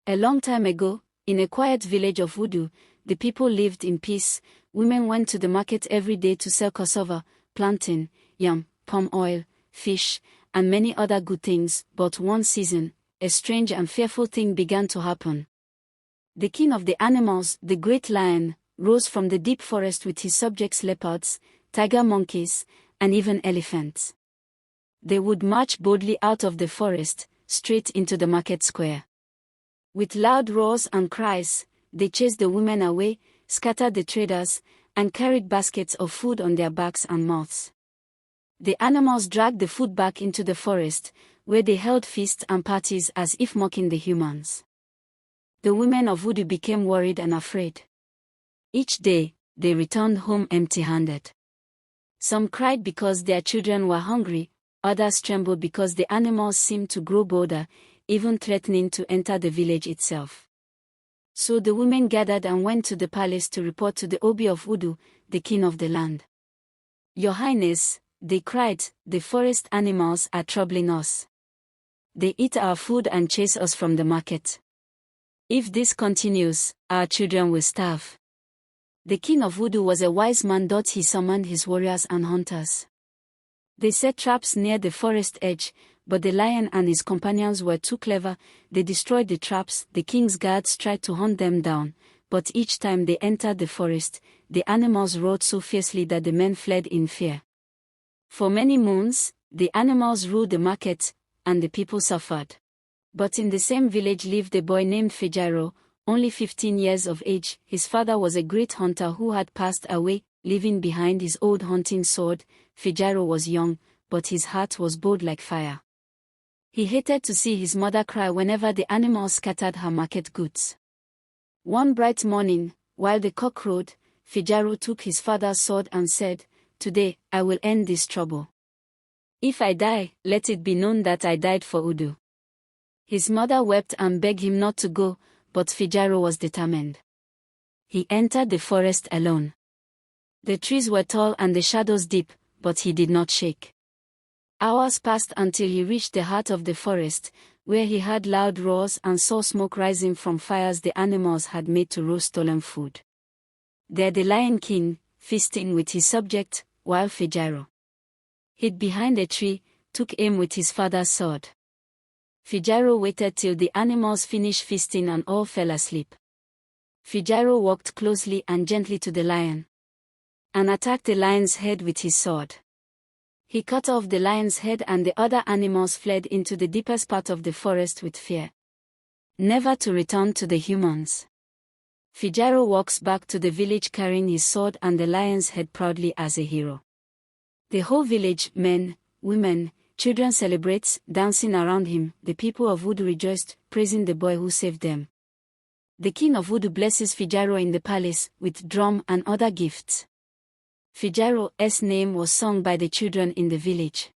A long time ago, in a quiet village of Voodoo, the people lived in peace. Women went to the market every day to sell cassava, plantain, yam, palm oil, fish, and many other good things. But one season, a strange and fearful thing began to happen. The king of the animals, the great lion, rose from the deep forest with his subjects leopards, tiger monkeys, and even elephants. They would march boldly out of the forest, straight into the market square. With loud roars and cries, they chased the women away, scattered the traders, and carried baskets of food on their backs and mouths. The animals dragged the food back into the forest, where they held feasts and parties as if mocking the humans. The women of Voodoo became worried and afraid. Each day, they returned home empty-handed. Some cried because their children were hungry, others trembled because the animals seemed to grow bolder, even threatening to enter the village itself. So the women gathered and went to the palace to report to the Obi of Voodoo, the king of the land. "Your Highness," they cried, "the forest animals are troubling us. They eat our food and chase us from the market. If this continues, our children will starve." The king of Voodoo was a wise man. He summoned his warriors and hunters. They set traps near the forest edge, but the lion and his companions were too clever. They destroyed the traps. The king's guards tried to hunt them down, but each time they entered the forest, the animals roared so fiercely that the men fled in fear. For many moons, the animals ruled the market, and the people suffered. But in the same village lived a boy named Fijaro, only 15 years of age. His father was a great hunter who had passed away, leaving behind his old hunting sword. Fijaro was young, but his heart was bold like fire. He hated to see his mother cry whenever the animals scattered her market goods. One bright morning, while the cock crowed, Fijaro took his father's sword and said, "Today, I will end this trouble. If I die, let it be known that I died for Udu." His mother wept and begged him not to go, but Fijaro was determined. He entered the forest alone. The trees were tall and the shadows deep, but he did not shake. Hours passed until he reached the heart of the forest, where he heard loud roars and saw smoke rising from fires the animals had made to roast stolen food. There the Lion King, feasting with his subject, while Fijaro hid behind a tree, took aim with his father's sword. Fijaro waited till the animals finished feasting and all fell asleep. Fijaro walked closely and gently to the lion, and attacked the lion's head with his sword. He cut off the lion's head and the other animals fled into the deepest part of the forest with fear, never to return to the humans. Fijaro walks back to the village carrying his sword and the lion's head proudly as a hero. The whole village, men, women, children celebrates, dancing around him. The people of Voodoo rejoiced, praising the boy who saved them. The king of Voodoo blesses Fijaro in the palace with drum and other gifts. Fijaro's name was sung by the children in the village.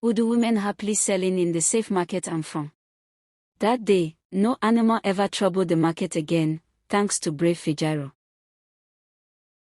Voodoo women happily selling in the safe market, and from that day, no animal ever troubled the market again, thanks to brave Fijaro.